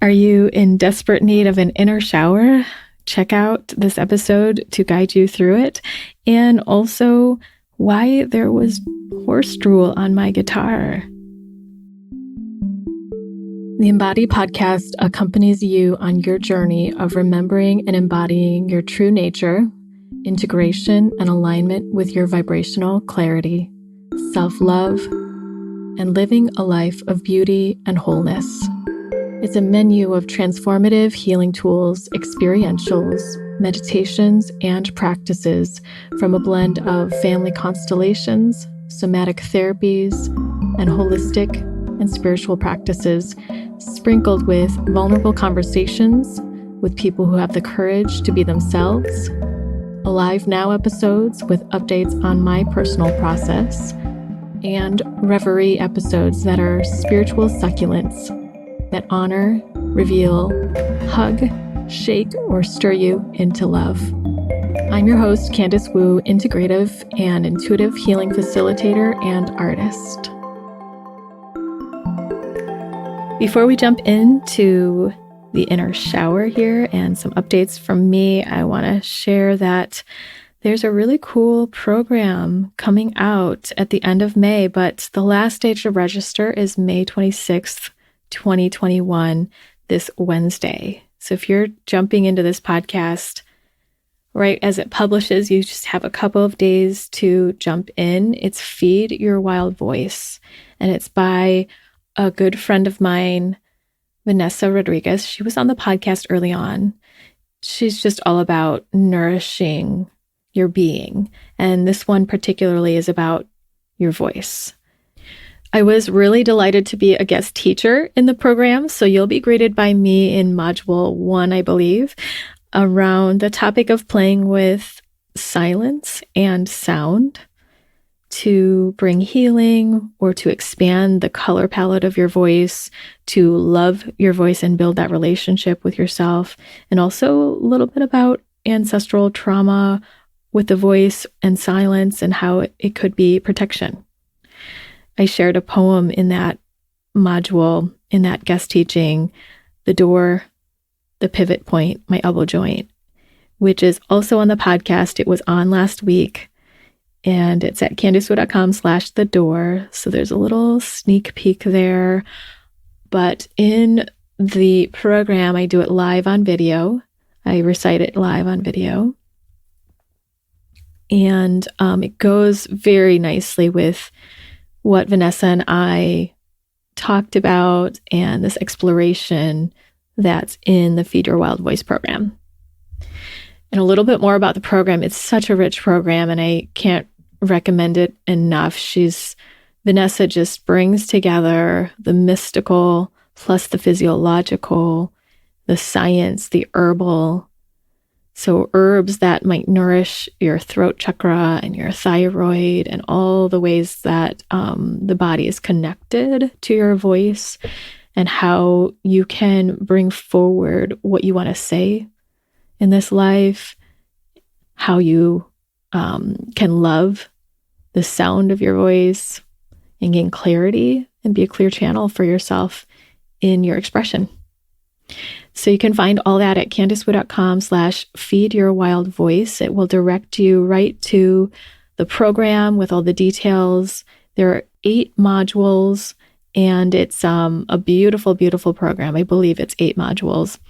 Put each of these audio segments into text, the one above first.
Are you in desperate need of an inner shower? Check out this episode to guide you through it. And also why there was horse drool on my guitar. The Embody podcast accompanies you on your journey of remembering and embodying your true nature, integration and alignment with your vibrational clarity, self-love, and living a life of beauty and wholeness. It's a menu of transformative healing tools, experientials, meditations, and practices from a blend of family constellations, somatic therapies, and holistic and spiritual practices, sprinkled with vulnerable conversations with people who have the courage to be themselves, Alive Now episodes with updates on my personal process, and reverie episodes that are spiritual succulents that honor, reveal, hug, shake, or stir you into love. I'm your host, Candice Wu, integrative and intuitive healing facilitator and artist. Before we jump into the inner shower here and some updates from me, I want to share that there's a really cool program coming out at the end of May, but the last day to register is May 26th, 2021, this Wednesday. So if you're jumping into this podcast right as it publishes, you just have a couple of days to jump in. It's Feed Your Wild Voice, and it's by a good friend of mine, Venessa Rodriguez. She was on the podcast early on. She's just all about nourishing your being, and this one particularly is about your voice. I was really delighted to be a guest teacher in the program, so you'll be greeted by me in Module 1, I believe, around the topic of playing with silence and sound to bring healing or to expand the color palette of your voice, to love your voice and build that relationship with yourself, and also a little bit about ancestral trauma with the voice and silence and how it could be protection. I shared a poem in that module, in that guest teaching, The Door, the Pivot Point, My Elbow Joint, which is also on the podcast. It was on last week, and it's at candicewu.com/thedoor. So there's a little sneak peek there. But in the program, I do it live on video. I recite it live on video. And it goes very nicely with what Venessa and I talked about and this exploration that's in the Feed Your Wild Voice program. And a little bit more about the program. It's such a rich program, and I can't recommend it enough. Venessa just brings together the mystical plus the physiological, the science, the herbal. So herbs that might nourish your throat chakra and your thyroid and all the ways that the body is connected to your voice and how you can bring forward what you want to say in this life, how you can love the sound of your voice and gain clarity and be a clear channel for yourself in your expression. So you can find all that at candicewu.com/feedyourwildvoice. It will direct you right to the program with all the details. There are 8 modules, and it's a beautiful, beautiful program. I believe it's 8 modules.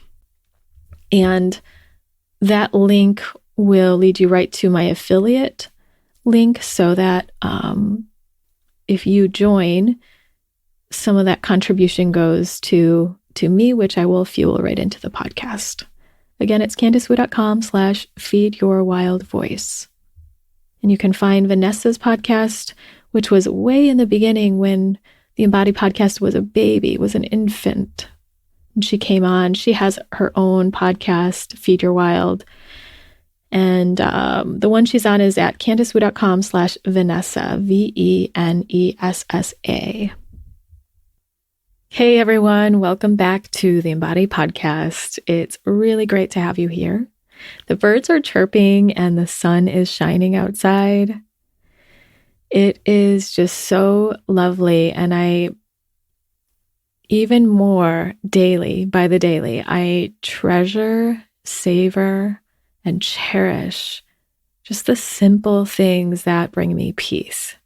And that link will lead you right to my affiliate link so that if you join, some of that contribution goes to me, which I will fuel right into the podcast. Again, it's candicewu.com/feedyourwildvoice. And you can find Venessa's podcast, which was way in the beginning when the Embody podcast was a baby, was an infant. And she came on. She has her own podcast, Feed Your Wild. And the one she's on is at candicewu.com/Venessa, VENESSA. Hey everyone, welcome back to the Embody podcast. It's really great to have you here. The birds are chirping and the sun is shining outside. It is just so lovely, and I even more daily by the daily, I treasure, savor, and cherish just the simple things that bring me peace.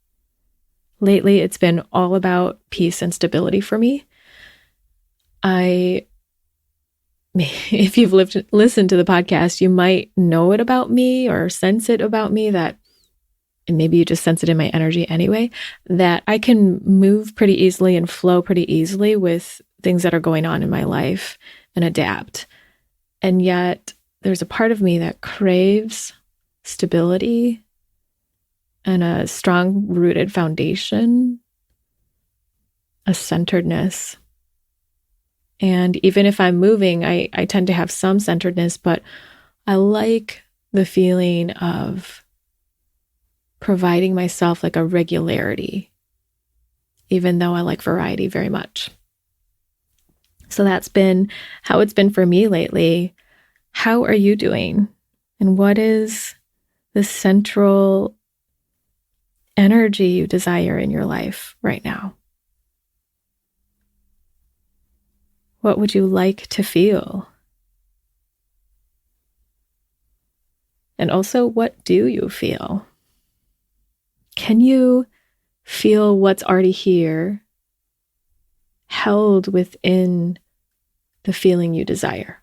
Lately, it's been all about peace and stability for me. If you've listened to the podcast, you might know it about me or sense it about me that, and maybe you just sense it in my energy anyway, that I can move pretty easily and flow pretty easily with things that are going on in my life and adapt. And yet there's a part of me that craves stability and a strong rooted foundation, a centeredness. And even if I'm moving, I tend to have some centeredness, but I like the feeling of providing myself like a regularity, even though I like variety very much. So that's been how it's been for me lately. How are you doing? And what is the central energy you desire in your life right now? What would you like to feel? And also, what do you feel? Can you feel what's already here, held within the feeling you desire?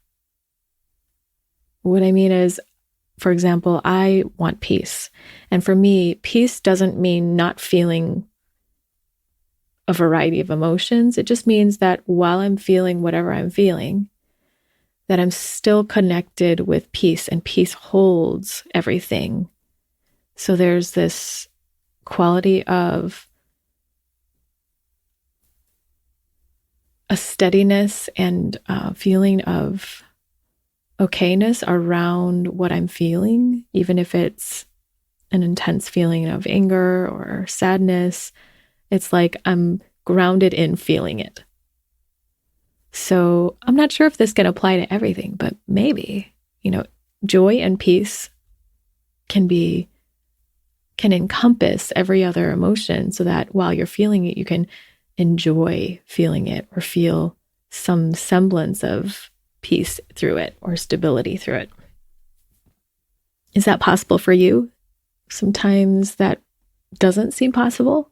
What I mean is, for example, I want peace. And for me, peace doesn't mean not feeling a variety of emotions. It just means that while I'm feeling whatever I'm feeling, that I'm still connected with peace, and peace holds everything. So there's this quality of a steadiness and a feeling of okayness around what I'm feeling, even if it's an intense feeling of anger or sadness. It's like I'm grounded in feeling it. So I'm not sure if this can apply to everything, but maybe, joy and peace can encompass every other emotion, so that while you're feeling it, you can enjoy feeling it or feel some semblance of peace through it or stability through it. Is that possible for you? Sometimes that doesn't seem possible,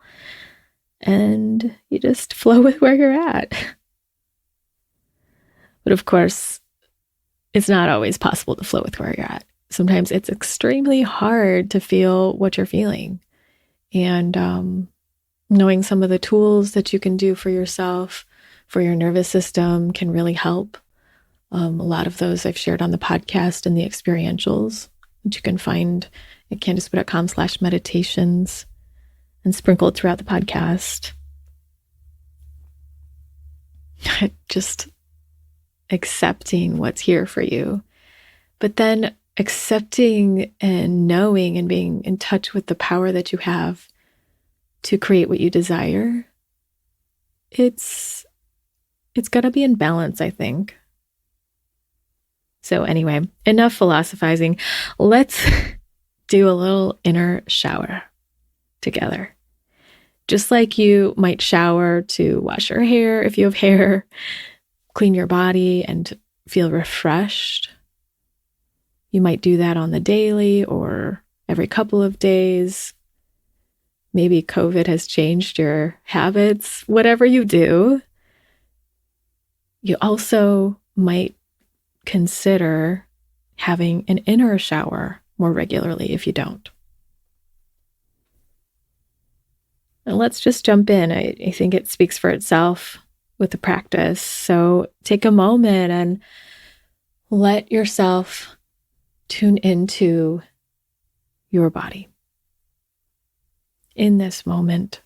and you just flow with where you're at. But of course, it's not always possible to flow with where you're at. Sometimes it's extremely hard to feel what you're feeling. And knowing some of the tools that you can do for yourself, for your nervous system, can really help. A lot of those I've shared on the podcast and the experientials, which you can find at CandiceWood.com/meditations and sprinkled throughout the podcast. Just accepting what's here for you, but then accepting and knowing and being in touch with the power that you have to create what you desire. It's got to be in balance, I think. So anyway, enough philosophizing. Let's do a little inner shower together. Just like you might shower to wash your hair if you have hair, clean your body and feel refreshed. You might do that on the daily or every couple of days. Maybe COVID has changed your habits. Whatever you do, you also might consider having an inner shower more regularly if you don't. And let's just jump in. I think it speaks for itself with the practice. So take a moment and let yourself tune into your body. In this moment,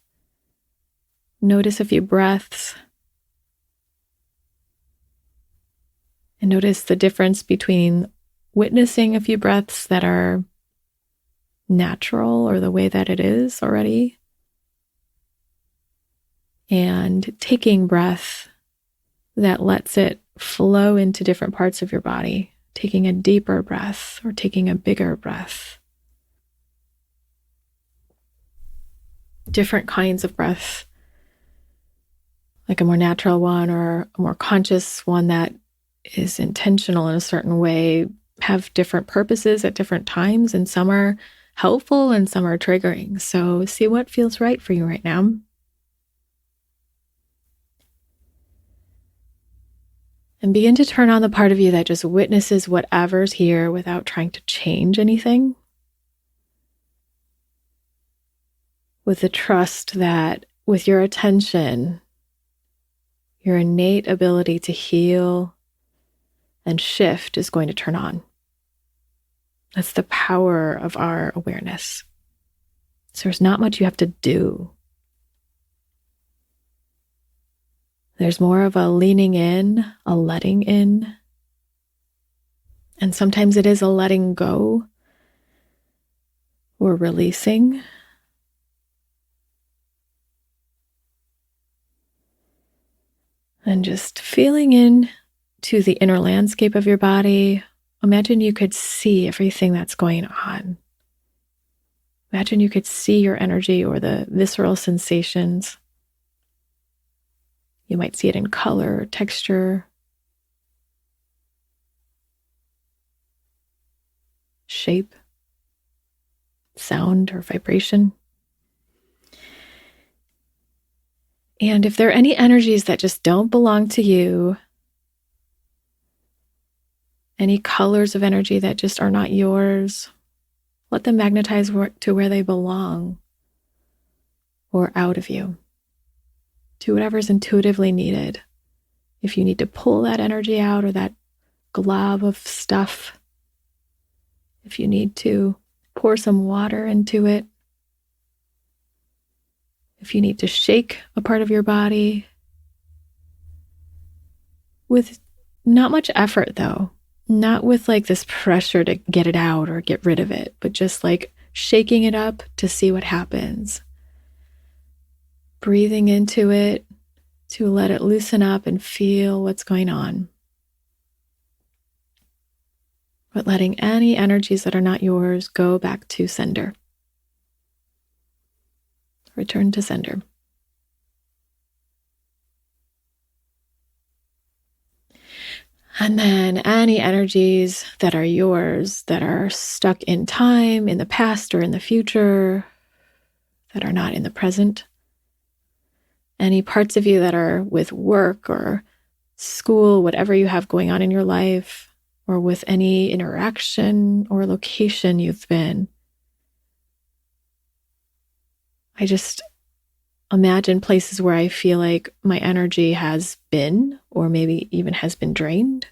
notice a few breaths and notice the difference between witnessing a few breaths that are natural or the way that it is already, and taking breath that lets it flow into different parts of your body, taking a deeper breath or taking a bigger breath. Different kinds of breath like a more natural one or a more conscious one that is intentional in a certain way, have different purposes at different times, and some are helpful and some are triggering. So see what feels right for you right now. And begin to turn on the part of you that just witnesses whatever's here without trying to change anything. With the trust that with your attention, your innate ability to heal and shift is going to turn on. That's the power of our awareness. So there's not much you have to do. There's more of a leaning in, a letting in. And sometimes it is a letting go or releasing. And just feeling in to the inner landscape of your body. Imagine you could see everything that's going on. Imagine you could see your energy or the visceral sensations. You might see it in color, texture, shape, sound, or vibration. And if there are any energies that just don't belong to you, any colors of energy that just are not yours, let them magnetize to where they belong or out of you, to whatever's intuitively needed. If you need to pull that energy out or that glob of stuff, if you need to pour some water into it, if you need to shake a part of your body, with not much effort though, not with like this pressure to get it out or get rid of it, but just like shaking it up to see what happens. Breathing into it to let it loosen up and feel what's going on. But letting any energies that are not yours go back to sender. Return to sender. And then any energies that are yours, that are stuck in time, in the past or in the future, that are not in the present. Any parts of you that are with work or school, whatever you have going on in your life, or with any interaction or location you've been. I just imagine places where I feel like my energy has been, or maybe even has been drained.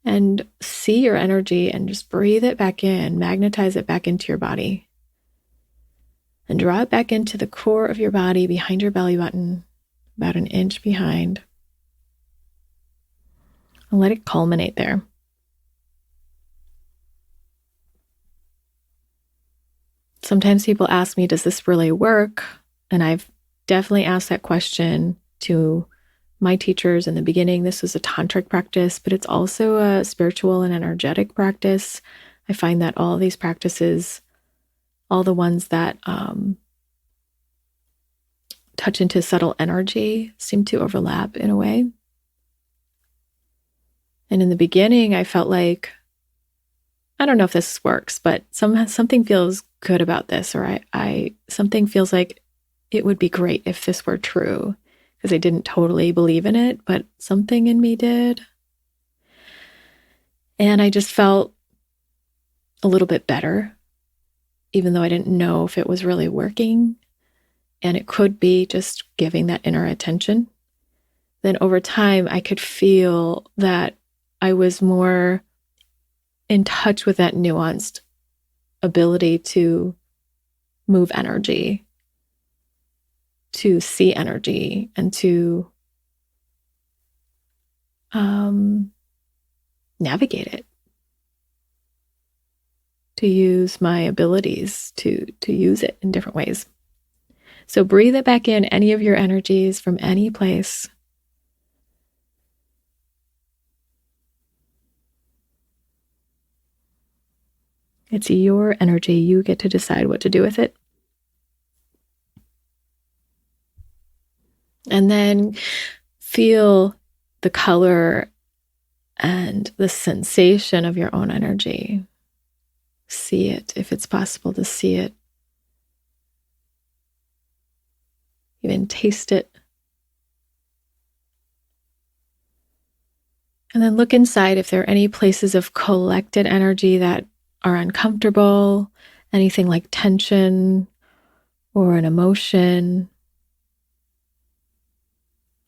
And see your energy and just breathe it back in, magnetize it back into your body. And draw it back into the core of your body, behind your belly button, about an inch behind. And let it culminate there. Sometimes people ask me, does this really work? And I've definitely asked that question to my teachers in the beginning. This was a tantric practice, but it's also a spiritual and energetic practice. I find that all these practices, all the ones that touch into subtle energy, seem to overlap in a way. And in the beginning, I felt like, I don't know if this works, but something feels good about this, or something feels like it would be great if this were true, because I didn't totally believe in it, but something in me did. And I just felt a little bit better, even though I didn't know if it was really working. And it could be just giving that inner attention. Then over time, I could feel that I was more in touch with that nuanced ability to move energy, to see energy, and to navigate it, to use my abilities to use it in different ways. So breathe it back in, any of your energies from any place. It's your energy. You get to decide what to do with it. And then feel the color and the sensation of your own energy. See it, if it's possible to see it. Even taste it. And then look inside if there are any places of collected energy that are uncomfortable, anything like tension or an emotion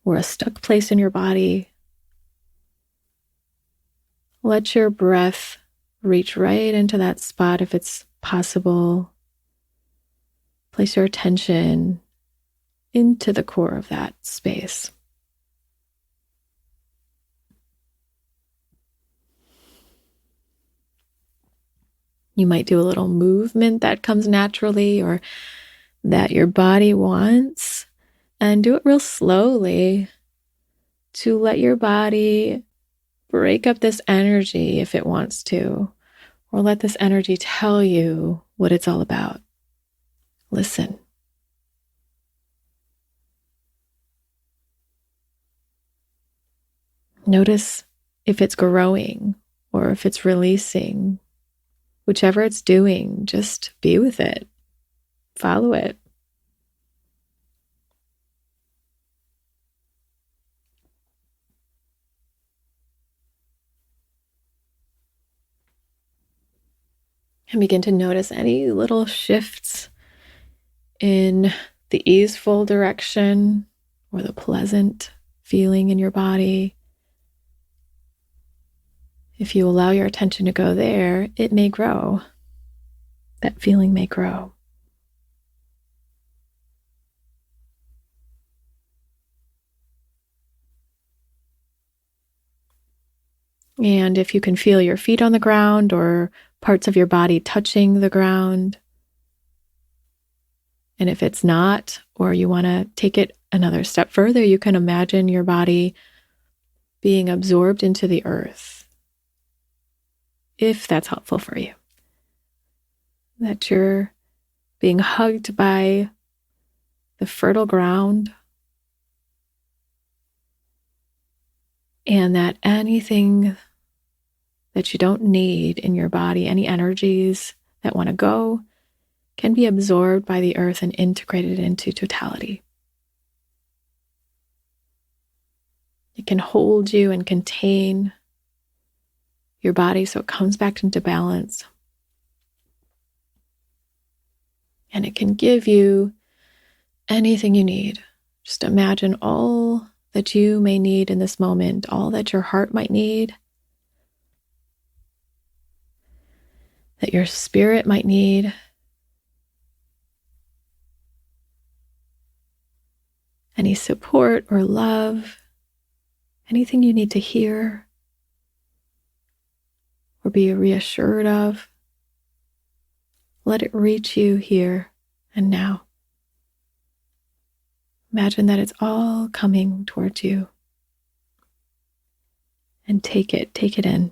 or a stuck place in your body. Let your breath reach right into that spot if it's possible. Place your attention into the core of that space. You might do a little movement that comes naturally or that your body wants, and do it real slowly to let your body break up this energy if it wants to, or let this energy tell you what it's all about. Listen. Notice if it's growing or if it's releasing. Whichever it's doing, just be with it. Follow it. And begin to notice any little shifts in the easeful direction or the pleasant feeling in your body. If you allow your attention to go there, it may grow. That feeling may grow. And if you can feel your feet on the ground or parts of your body touching the ground, and if it's not, or you want to take it another step further, you can imagine your body being absorbed into the earth, if that's helpful for you. That you're being hugged by the fertile ground, and that anything that you don't need in your body, any energies that want to go, can be absorbed by the earth and integrated into totality. It can hold you and contain your body so it comes back into balance. And it can give you anything you need. Just imagine all that you may need in this moment, all that your heart might need, that your spirit might need. Any support or love, anything you need to hear or be reassured of. Let it reach you here and now. Imagine that it's all coming towards you. And take it in.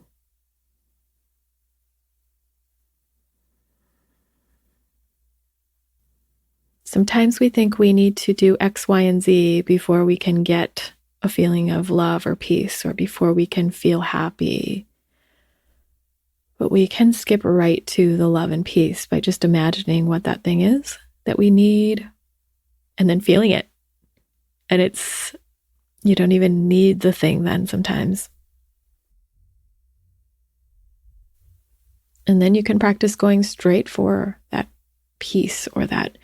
Sometimes we think we need to do X, Y, and Z before we can get a feeling of love or peace, or before we can feel happy. But we can skip right to the love and peace by just imagining what that thing is that we need and then feeling it. And you don't even need the thing then sometimes. And then you can practice going straight for that peace or that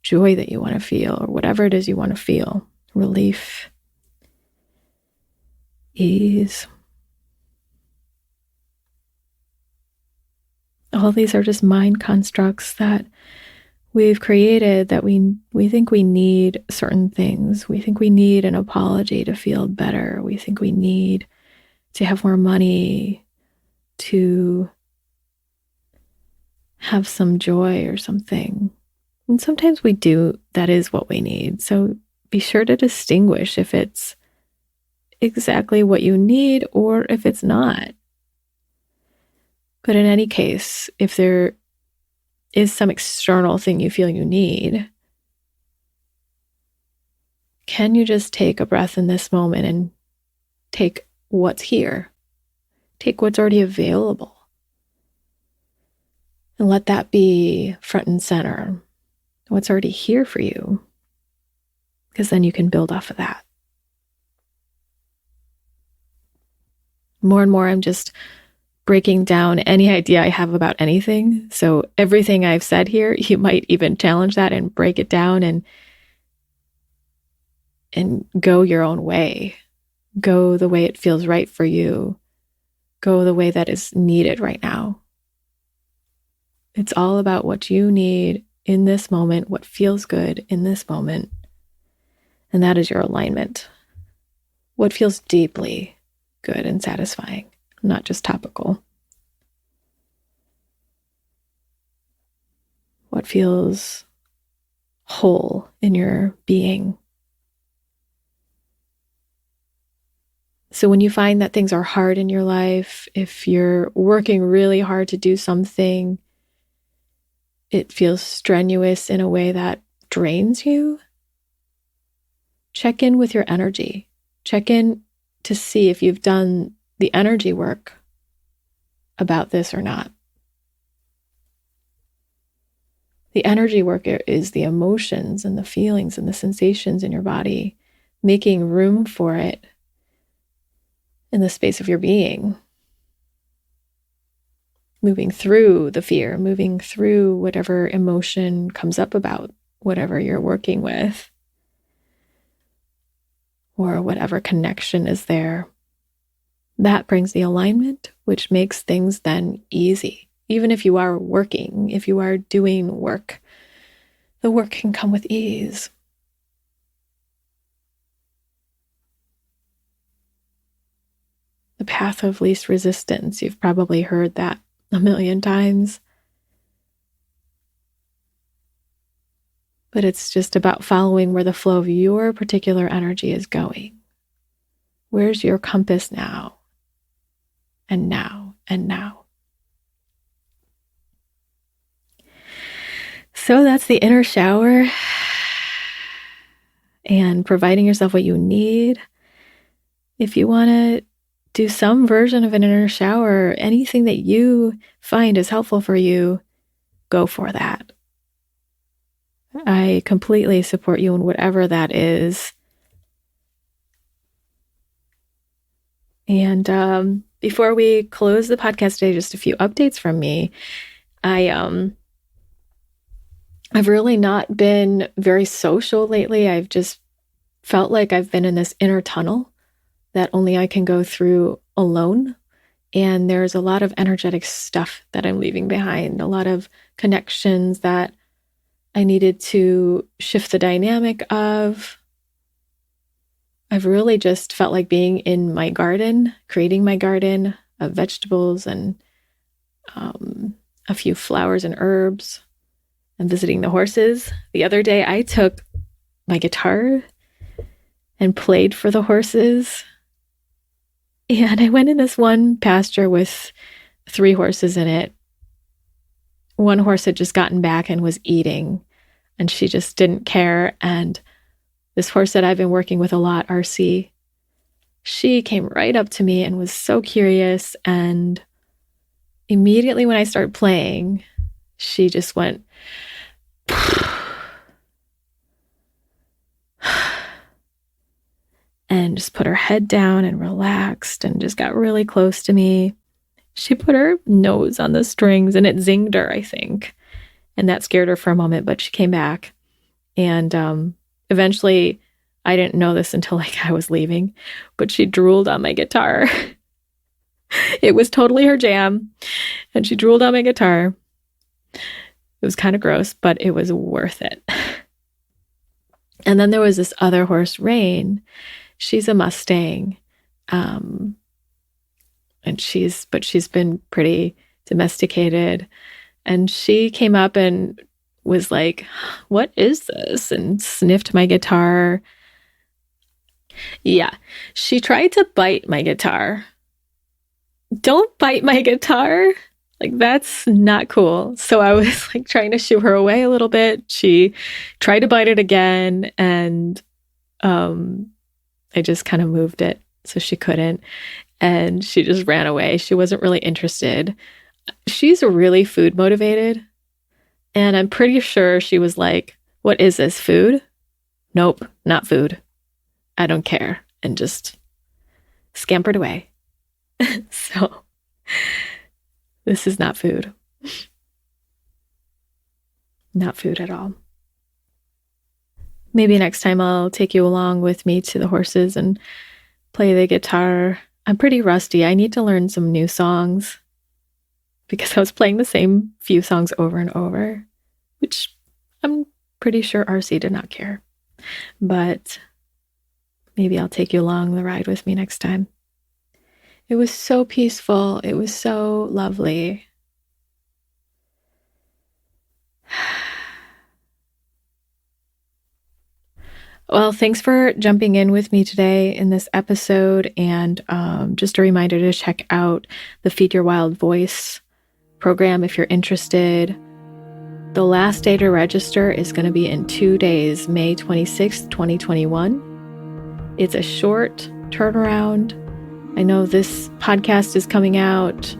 joy that you want to feel, or whatever it is you want to feel. Relief, ease. All these are just mind constructs that we've created, that we think we need certain things. We think we need an apology to feel better. We think we need to have more money, to have some joy or something. And sometimes we do, that is what we need. So be sure to distinguish if it's exactly what you need or if it's not. But in any case, if there is some external thing you feel you need, Can you just take a breath in this moment and take what's here? Take what's already available. And let that be front and center. What's already here for you. Because then you can build off of that. More and more, I'm just breaking down any idea I have about anything. So everything I've said here, you might even challenge that and break it down and go your own way. Go the way it feels right for you. Go the way that is needed right now. It's all about what you need in this moment, what feels good in this moment. And that is your alignment. What feels deeply good and satisfying, not just topical. What feels whole in your being. So when you find that things are hard in your life, if you're working really hard to do something, it feels strenuous in a way that drains you, check in with your energy. Check in to see if you've done the energy work about this or not. The energy work is the emotions and the feelings and the sensations in your body, making room for it in the space of your being. Moving through the fear, moving through whatever emotion comes up about whatever you're working with, or whatever connection is there. That brings the alignment, which makes things then easy. Even if you are working, if you are doing work, the work can come with ease. The path of least resistance. You've probably heard that a million times. But it's just about following where the flow of your particular energy is going. Where's your compass now? And now, and now. So that's the inner shower. And providing yourself what you need. If you want to do some version of an inner shower, anything that you find is helpful for you, go for that. I completely support you in whatever that is. And before we close the podcast today, just a few updates from me. I've really not been very social lately. I've just felt like I've been in this inner tunnel that only I can go through alone. And there's a lot of energetic stuff that I'm leaving behind, a lot of connections that I needed to shift the dynamic of. I've really just felt like being in my garden, creating my garden of vegetables and a few flowers and herbs, and visiting the horses. The other day, I took my guitar and played for the horses. And I went in this one pasture with 3 horses in it. One horse had just gotten back and was eating, and she just didn't care. And this horse that I've been working with a lot, RC, she came right up to me and was so curious. And immediately when I started playing, she just went, and just put her head down and relaxed and just got really close to me. She put her nose on the strings and it zinged her, I think. And that scared her for a moment, but she came back. And eventually, I didn't know this until I was leaving, but she drooled on my guitar. It was totally her jam. And she drooled on my guitar. It was kind of gross, but it was worth it. And then there was this other horse, Rain. She's a Mustang. And she's been pretty domesticated. And she came up and was like, "What is this?" and sniffed my guitar. Yeah, she tried to bite my guitar. Don't bite my guitar. Like, that's not cool. So I was like trying to shoo her away a little bit. She tried to bite it again. And I just kind of moved it so she couldn't. And she just ran away. She wasn't really interested. She's really food motivated. And I'm pretty sure she was like, what is this, food? Nope, not food. I don't care. And just scampered away. So this is not food. Not food at all. Maybe next time I'll take you along with me to the horses and play the guitar. I'm pretty rusty. I need to learn some new songs because I was playing the same few songs over and over, which I'm pretty sure RC did not care. But maybe I'll take you along the ride with me next time. It was so peaceful. It was so lovely. Well, thanks for jumping in with me today in this episode. And just a reminder to check out the Feed Your Wild Voice program if you're interested. The last day to register is going to be in 2 days, May 26th, 2021. It's a short turnaround. I know this podcast is coming out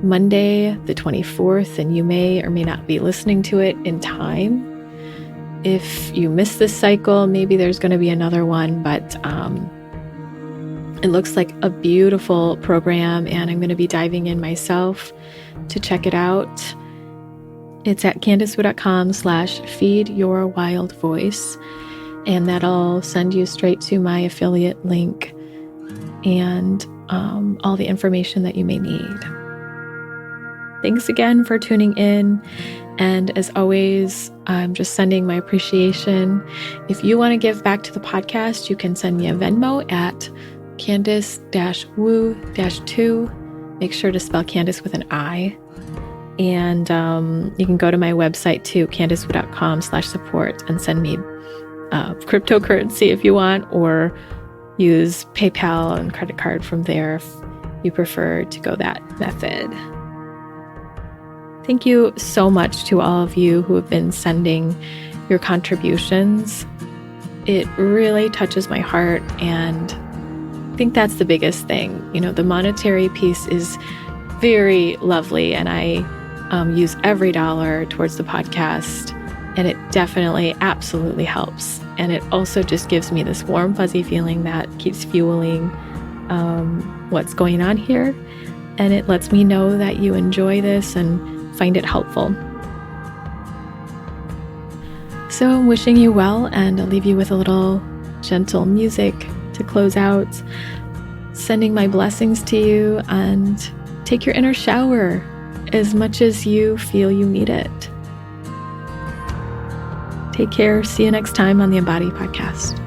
Monday, the 24th, and you may or may not be listening to it in time. If you miss this cycle, maybe there's going to be another one, but it looks like a beautiful program, and I'm going to be diving in myself to check it out. It's at candice.com/feedyourwildvoice, and that'll send you straight to my affiliate link and all the information that you may need. Thanks again for tuning in. And as always, I'm just sending my appreciation. If you want to give back to the podcast, you can send me a Venmo at Candice-woo-2. Make sure to spell Candice with an I. And you can go to my website too, candicewoo.com/support, and send me cryptocurrency if you want, or use PayPal and credit card from there if you prefer to go that method. Thank you so much to all of you who have been sending your contributions. It really touches my heart, and I think that's the biggest thing. You know, the monetary piece is very lovely, and I use every dollar towards the podcast, and it definitely, absolutely helps. And it also just gives me this warm, fuzzy feeling that keeps fueling what's going on here, and it lets me know that you enjoy this and find it helpful. So I'm wishing you well, and I'll leave you with a little gentle music to close out, sending my blessings to you, and take your inner shower as much as you feel you need it. Take care. See you next time on the Embody Podcast.